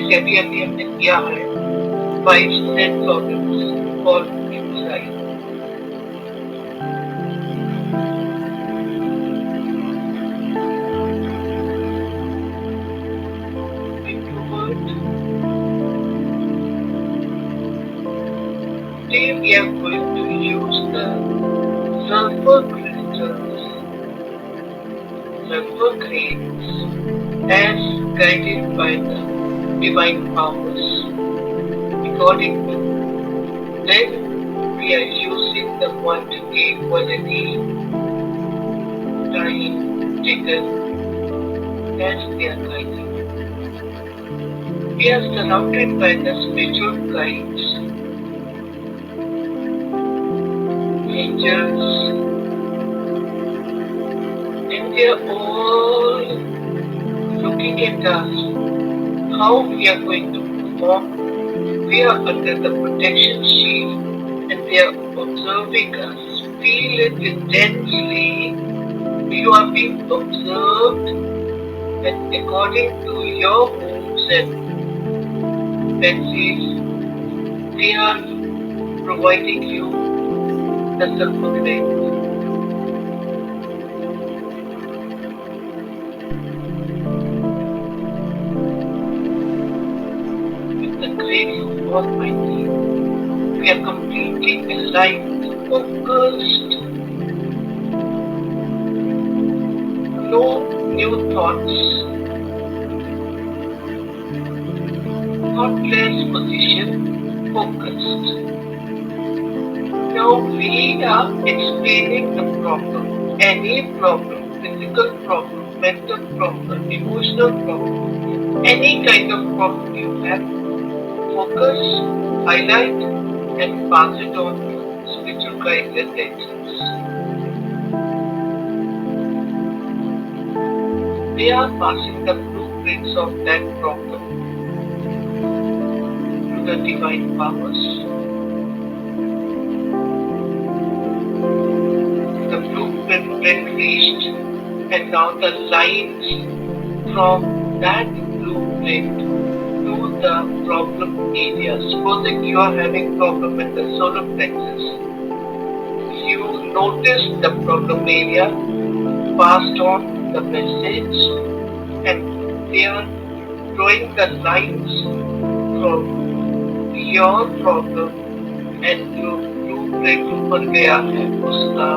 जैसे अभी अभी हमने किया है 5 organs for inside. Introvert. Today we are going to use the sulfur crystals, sulfur grains, as guided by the divine powers. According to them, we are using the quantity, quality, time taken as they are guiding. We are surrounded by the spiritual guides, angels, and they are all looking at us, how we are going to perform. We are under the protection shield and they are observing us. Feel it intensely. You are being observed, and according to your moods and fancies, they are providing you the sulfur grains. With the grace of Almighty, we are completely aligned, focused. No new thoughts. Thoughtless position, focused. Now we are explaining the problem. Any problem, physical problem, mental problem, emotional problem, any kind of problem you have, focus, highlight, and pass it on to spiritual guides and angels. They are passing the blueprints of that problem to the divine powers. The blueprint reached, and now the lines from that blueprint to the problem area. Supposing you are having problem in the solar plexus, you notice the problem area, passed on the message, and they are drawing the lines from your problem and जो blueprint ऊपर गया है उसका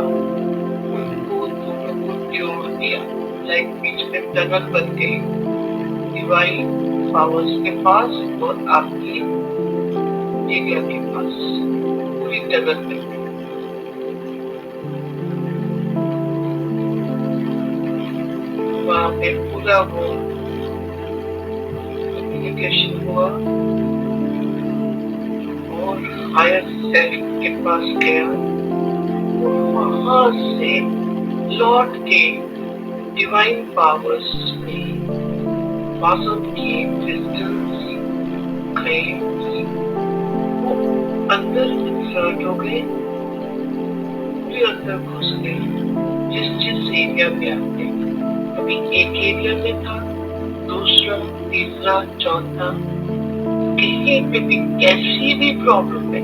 उनको दोनों को जोड़ दिया, लाइक बीच में टनल बन गई डिवाइन पावर्स के पास और आपकी एरिया के पास पूरी टनल बन गई. वहाँ पे पूरा वो कम्युनिकेशन हुआ और हायर सेल्फ के पास गया और वहाँ से लौट के डिवाइन पावर्स में पास आउट किए क्रिस्टल्स, ग्रेन्स, वो अंदर इंसर्ट हो गए, पूरे अंदर घुस गए. जिस एरिया में आते अभी एक एरिया में था, दूसरा, तीसरा, चौथा, कहीं पे भी कैसी भी प्रॉब्लम है,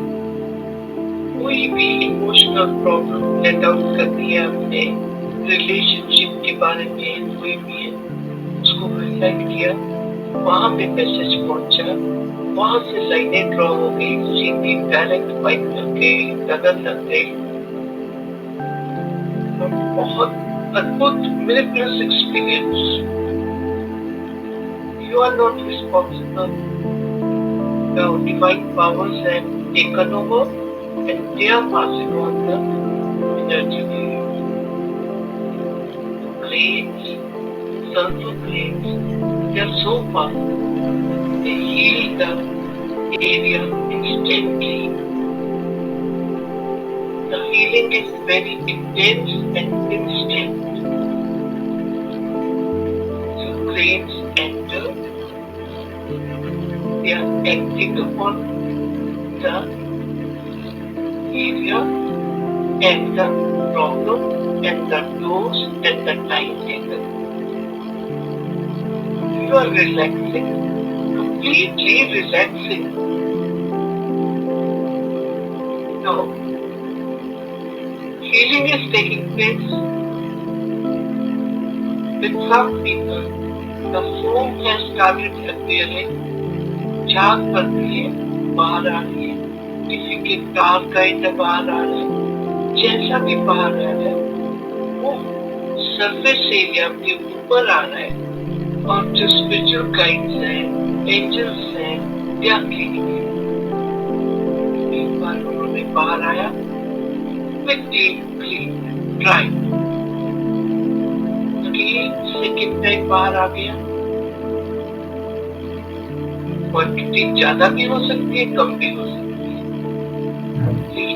कोई भी इमोशनल प्रॉब्लम लेट आउट करनी है अपने रिलेशनशिप के बारे में, कोई भी है उसको हाईलाइट किया, वहां पे मैसेज पहुंचा, वहां से लाइनें ड्रॉ हो गई, सीधी डायरेक्ट पाइप लग गई, टनल लग गई. बहुत अद्भुत miraculous experience. You are not responsible. The divine powers have taken over and they are passing on the energy to you. Grains, sulfur grains, they are so powerful. They heal the area instantly. The healing is very intense and instant. So grains enter, they are acting upon the area and the problem and the dose and the time taken. You are relaxing completely relaxing. Now, healing is taking place with some people. The foam has started appearing. जाग पड़ती है, बाहर आ रही है, किसी के car का इंदा बाहर आ रहा है, जैसा भी बाहर आ रहा है, वो सरफेस एरिया के ऊपर आ रहा है और जो स्पिरिचुअल गाइड्स हैं, एंजल्स हैं, या एक बार उन्होंने बाहर आया, quickly clean dry, second time बाहर आ गया। क्वांटिटी ज्यादा भी हो सकती है, कम भी हो सकती है,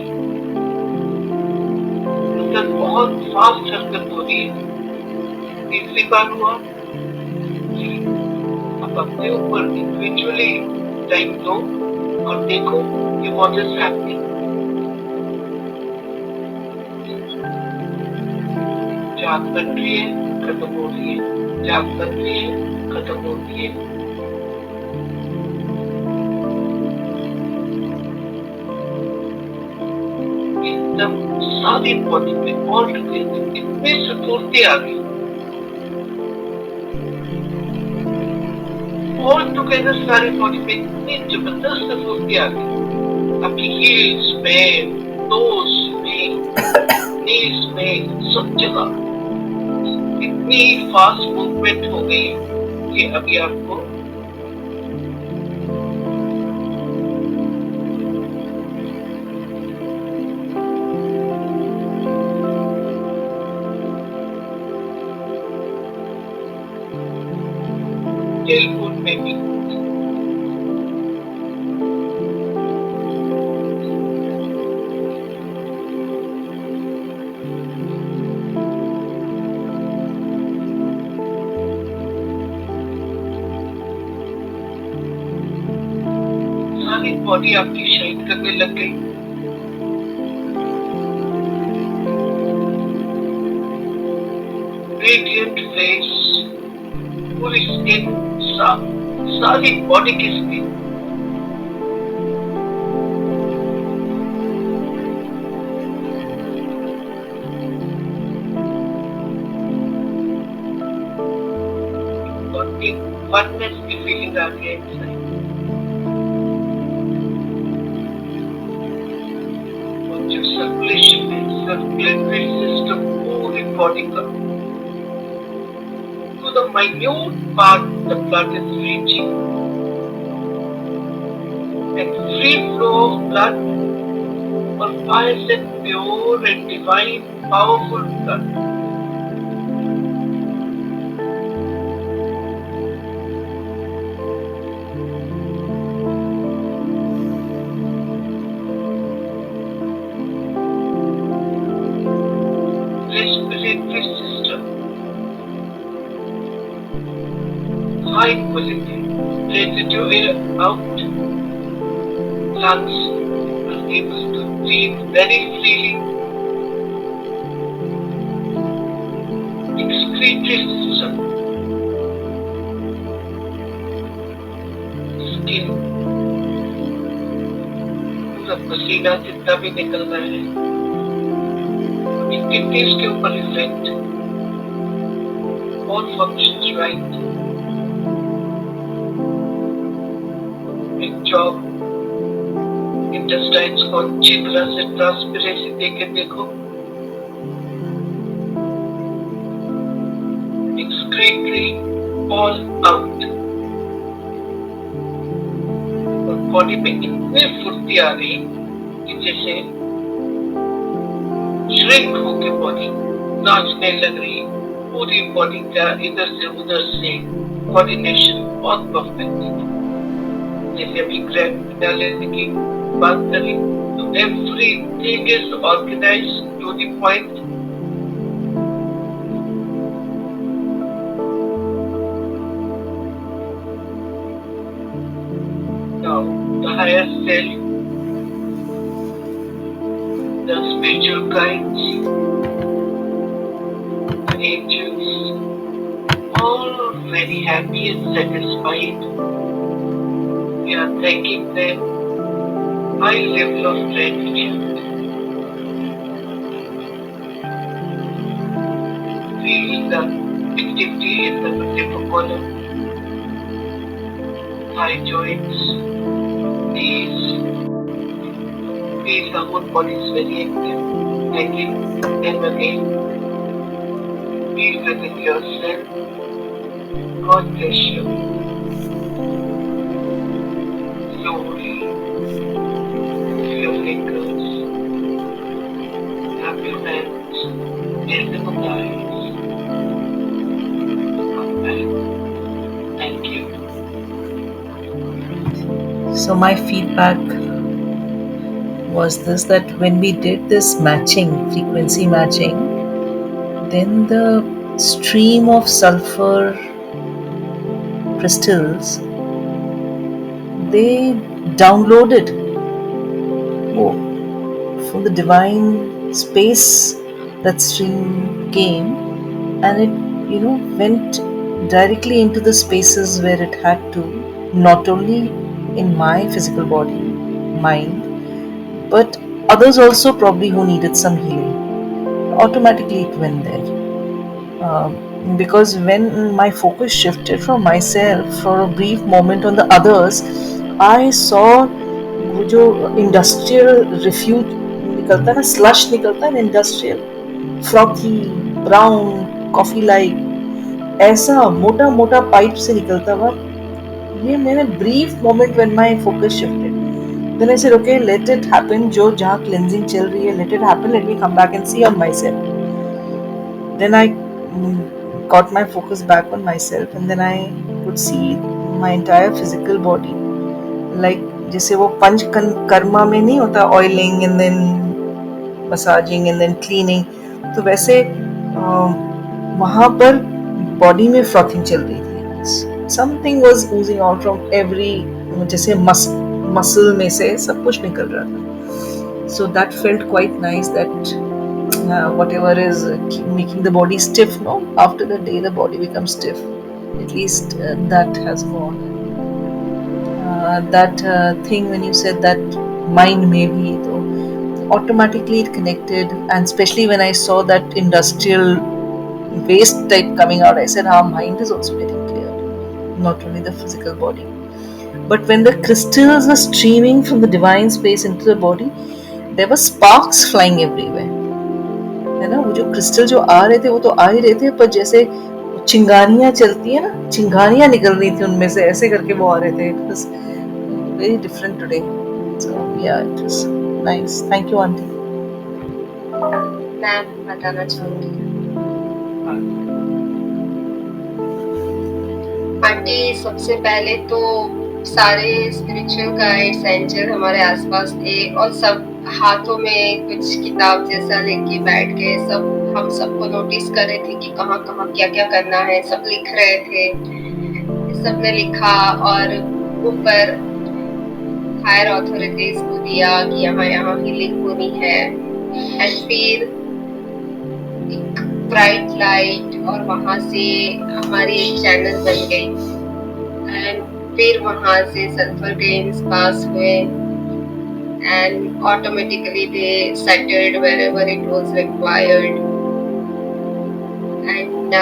मतलब बहुत फास्ट हरकत हो रही है। तीसरी बार हुआ, आप अपने ऊपर इंडिविजुअली टाइम दो और देखो कि व्हाट इज हैपनिंग। जाग बन रही है, खत्म हो रही है, जाग बन रही है, खत्म हो रही है। एकदम सारी बॉडी में ऑल टुगेदर इतने स्फूर्ति आ गई, ऑल टुगेदर सारी बॉडी में इतनी जबरदस्त स्फूर्ति आ गई। आपकी हील्स में, टोस में, नीज में, सब जगह इतनी फास्ट मूवमेंट हो गई कि अभी आपको टेलफोन में भी सारी बॉडी आपकी शाइन करने लग गई। रेडिएंट फेस, पूरी स्किन, सारी बॉडी की स्किन और एक वननेस की फीलिंग आ गई है। और जो सर्कुलेशन है, सर्कुलेटरी सिस्टम पूरी बॉडी का, to the minute part the blood is reaching, and free flow of blood purifies and pure and divine powerful blood. Respiratory system, high quality residue air out, lungs are able to breathe very freely. Excretory system, skin, पूरा पसीना जितना भी निकल रहा है, kidneys के ऊपर effect, all functions right, एक जॉब, इंटेस्टाइन्स को अच्छी तरह से ट्रांसपेरेंसी देके देखो, एक्सक्रीटरी ऑल आउट, और बॉडी में इतनी फुर्ती आ गई कि जैसे श्रिंक होके बॉडी नाचने लग रही, पूरी बॉडी का इधर से उधर से कोऑर्डिनेशन बहुत परफेक्ट है। जैसे अभी ग्रैंड फिनाले की बात करें तो everything is organised to the point. Now the higher self, the spiritual guides, the angels, all are very happy and satisfied We are thanking them. High level of gratitude. Feel the activity in the vertebral column, thigh joints, knees. Feel the whole body is very active. Thanking them again. Feel within yourself. God bless you. Slowly move your fingers, tap your hands, tell them a thighs. Come back. Thank you. So my feedback was this, that when we did this matching, frequency matching, then the stream of sulfur crystals, they downloaded, oh, from the divine space. That stream came, and it, went directly into the spaces where it had to, not only in my physical body, mind, but others also probably who needed some healing. Automatically it went there. Because when my focus shifted from myself for a brief moment on the others, I saw वो जो industrial refuse निकलता है ना, slush निकलता है ना, industrial frothy brown coffee like, ऐसा मोटा मोटा पाइप से निकलता हुआ, ये मैंने brief moment when my focus shifted, then I said okay let it happen, जो जहाँ क्लेंजिंग चल रही है, let it happen, let me come back and see on myself. Then I got my focus back on myself, and then I could see my entire physical body. Like जैसे वो पंच कर्मा में नहीं होता, oiling and then massaging and then cleaning, तो वैसे वहाँ पर body में फ्रॉथिंग चल रही थी. Something was oozy out from every, जैसे मसल में से सब कुछ निकल रहा था. So that felt quite nice, that whatever is making the body stiff, no, after the day the body becomes stiff, at least that has gone. That thing when you said that mind maybe, so automatically it connected, and especially when I saw that industrial waste type coming out, I said our mind is also getting cleared, not only the physical body. But when the crystals were streaming from the divine space into the body, there were sparks flying everywhere. है ना, वो जो crystal जो आ रहे थे वो तो आ ही रहे थे, पर जैसे चिंगारियां चलती है ना, चिंगारियां निकल रही थी उनमें से, ऐसे करके वो आ रहे थे. It was very different today. So yeah, it was nice. Thank you aunty. मैं बताना चाहूंगी आंटी, सबसे पहले तो सारे स्पिरिचुअल गाइड्स एंजल हमारे आसपास थे, और सब हाथों में कुछ किताब जैसा लेके बैठ के सब हम सबको नोटिस कर रहे थे कि कहाँ कहाँ क्या क्या करना है. सब लिख रहे थे, सबने लिखा और ऊपर हायर अथॉरिटीज को दिया कि यहाँ यहाँ हीलिंग होनी है. एंड फिर एक ब्राइट लाइट, और वहां से हमारी एक चैनल बन गई. एंड फिर वहां से सल्फर ग्रेन्स पास हुए, and automatically they settled wherever it was required. And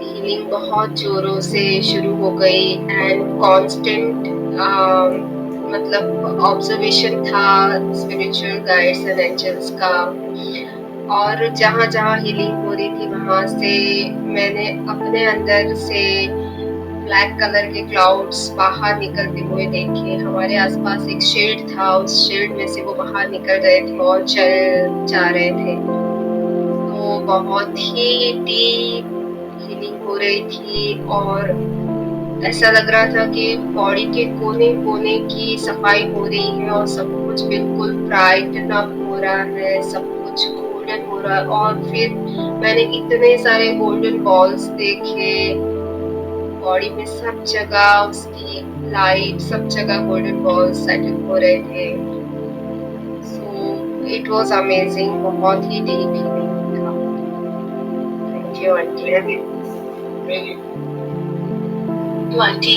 healing बहुत जोरों से शुरू हो गई, एंड कांस्टेंट मतलब ऑब्जर्वेशन था स्पिरिचुअल गाइड्स एंड एंजल्स का. और जहाँ जहाँ हीलिंग हो रही थी वहां से मैंने अपने अंदर से ब्लैक कलर के क्लाउड्स बाहर निकलते हुए देखे. हमारे आसपास एक शील्ड था, उस शील्ड में से वो बाहर निकल रहे थे और चल जा रहे थे. तो बहुत ही डीप हीलिंग हो रही थी, और ऐसा लग रहा था कि बॉडी के कोने कोने की सफाई हो रही है, और सब कुछ बिल्कुल ब्राइटन अप हो रहा है, सब कुछ गोल्डन हो रहा है. और फिर मैंने इतने सारे गोल्डन बॉल्स देखे बॉडी में, सब जगह उसकी लाइट, सब जगह गोल्डन बॉल्स सेटल हो रहे थे. सो इट वाज अमेजिंग, बहुत ही डीप हीलिंग था. Thank you aunty. Very, very. Aunty,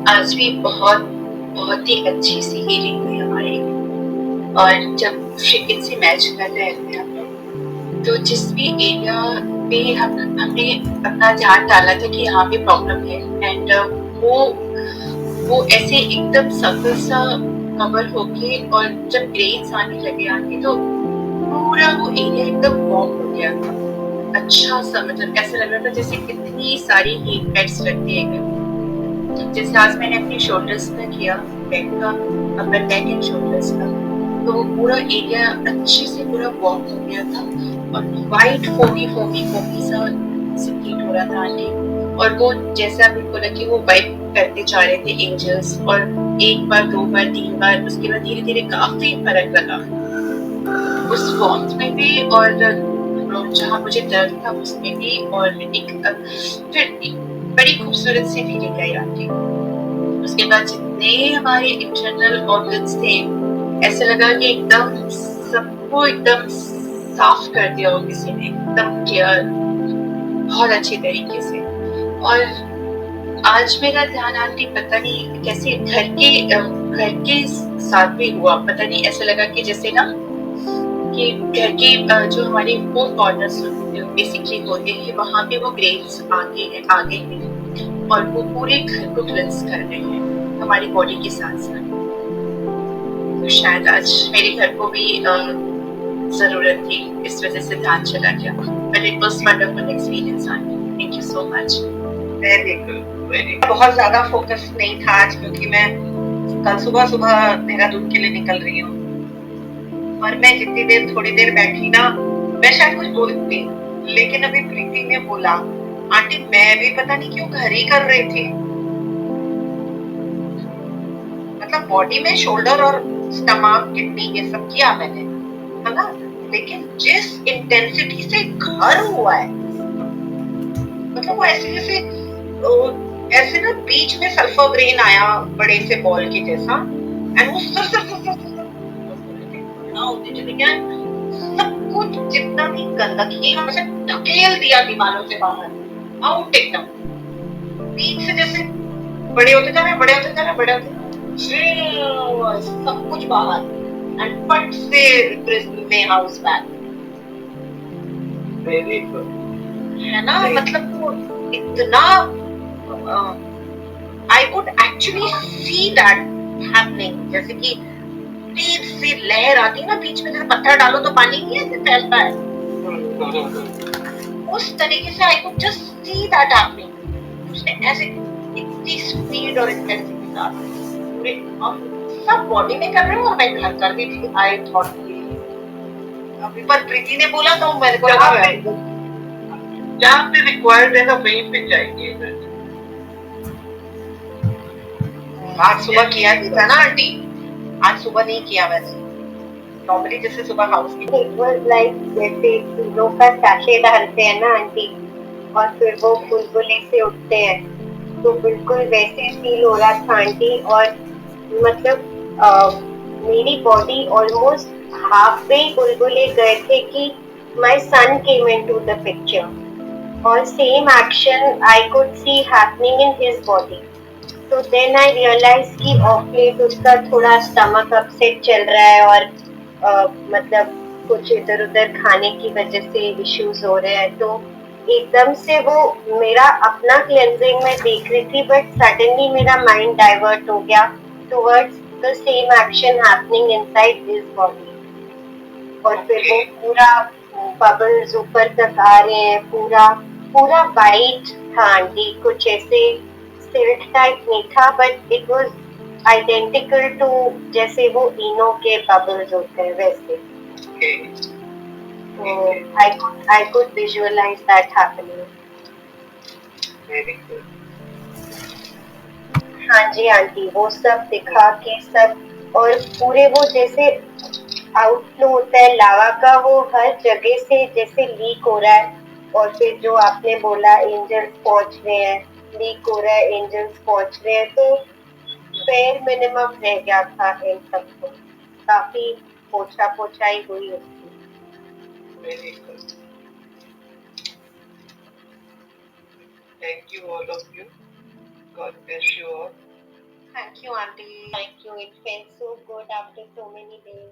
आज भी बहुत बहुत ही अच्छी सी हीलिंग हुई हमारी। और जब फ्रीक्वेंसी मैच कर रहे थे हम लोग, तो जिस भी एरिया पे हमने अपना ध्यान डाला था कि यहाँ पे प्रॉब्लम है, एंड वो ऐसे एकदम सर्कल सा कवर होके, और जब ग्रेन्स आने लगे आगे, तो पूरा वो एरिया एकदम वार्म हो गया था। अच्छा सा, मतलब ऐसा लग रहा था जैसे कितनी सारी हीट पैड्स रख दिए गए। जैसे आज मैंने अपने शोल्डर्स का किया, बैक का, अपर बैक एंड शोल्डर्स का, तो वो पूरा एरिया अच्छे से पूरा वार्म हो गया था, और वाइट फोमी फोमी फोमी सा हीट हो रहा था आंटी। और वो जैसा आपने बोला कि वो वाइप करते जा रहे थे एंजल्स, और एक बार, दो बार, तीन बार, उसके बाद धीरे धीरे काफी फर्क लगा उस वार्मथ में भी, और जहाँ मुझे दर्द था उसमें भी। और फिर बड़ी खूबसूरत सी फीलिंग आई आंटी। उसके बाद जितने हमारे इंटरनल ऑर्गन्स थे, ऐसा लगा कि एकदम सबको एकदम साफ कर दिया हो किसी ने, एकदम क्लियर, बहुत अच्छी तरीके से। और आज मेरा ध्यान आंटी पता नहीं कैसे घर के साथ भी हुआ, पता नहीं, ऐसा लगा कि जैसे ना कि घर के जो हमारे फोर कॉर्नर्स बेसिकली होते हैं, वहाँ पे वो ग्रेन्स आगे हैं, और वो पूरे घर को क्लेंस कर रहे हैं हमारी बॉडी के साथ साथ। तो शायद आज मेरे घर को भी जरूरत थी, इस वजह से ध्यान चला गया। But it was wonderful experience aunty, thank you so much. Very good, very बहुत ज्यादा फोकस नहीं था आज, क्योंकि मैं कल सुबह सुबह देहरादून के लिए निकल रही हूँ। और मैं जितनी देर, थोड़ी देर बैठी ना, मैं शायद कुछ बोलती, लेकिन अभी प्रीति ने बोला, आंटी मैं भी पता नहीं क्यों घर ही कर रही थी। मतलब बॉडी में शोल्डर और स्टमक, किडनी, ये सब किया मैंने, है ना, लेकिन जिस इंटेंसिटी से घर हुआ है, मतलब वो ऐसे जैसे ऐसे ना बीच में सल्फर ग्रेन आया बड़े से बॉल के जैसा, एंड वो होते चले गया। सब कुछ जितना भी गंदगी हमसे ढकेल दिया दीवारों से बाहर, आउट एकदम, बीच से जैसे बड़े होते जा रहे, बड़े होते जा रहे, बड़े होते सब कुछ बाहर, एंड फट से में हाउस बैक। वेरी गुड, है ना, मतलब वो इतना I could actually see that happening, जैसे कि तेज से लहर आती है ना बीच में, जैसे पत्थर डालो तो पानी नहीं ऐसे फैलता है, उस तरीके से I could just see that happening. उसने ऐसे इतनी स्पीड और इंटेंसिटी के साथ पूरे सब बॉडी में कर रहे हो, और मैं घर कर भी थी। आई थॉट अभी पर प्रीति ने बोला तो मेरे को लगा जहाँ पे रिक्वायर्ड है ना वहीं पे जाएंगे। आज सुबह किया था ना आंटी, आज सुबह नहीं किया वैसे, नॉर्मली जैसे सुबह हाउस की। इट वाज लाइक जैसे फूलों का साशे डालते हैं ना आंटी, और फिर वो बुलबुले से उठते हैं, तो बिल्कुल वैसे फील हो रहा था आंटी। और मतलब मेरी बॉडी ऑलमोस्ट हाफ वे बुलबुले गए थे कि my son came into the picture, और same action I could see happening in his body. तो देन आई रियलाइज कि ऑफ लेट उसका थोड़ा स्टमक अपसेट चल रहा है, और मतलब कुछ इधर उधर खाने की वजह से इश्यूज हो रहे हैं। तो एकदम से वो मेरा अपना क्लेंजिंग में देख रही थी, बट सडनली मेरा माइंड डाइवर्ट हो गया towards the same action happening inside his body. और फिर वो पूरा बबल्स ऊपर तक आ रहे हैं, पूरा पूरा वाइट था आंटी, कुछ ऐसे सिल्क टाइप नहीं था, but it was identical to जैसे वो इनो के बबल्स होते हैं वैसे। तो I could visualize that happening. Very good. हाँ जी आंटी, वो सब दिखा के सब, और पूरे वो जैसे आउटफ्लो होता है लावा का, वो हर जगह से जैसे लीक हो रहा है। और फिर जो आपने बोला एंजल्स पहुंच रहे हैं, लीक हो रहा है, एंजल्स पहुंच रहे हैं, तो फेयर मिनिमम रह गया था इन सबको, काफी पोछा पोछाई हुई उसकी। Very good, thank you all of you, God bless you all. Thank you, Auntie. Thank you. It felt so good after so many days.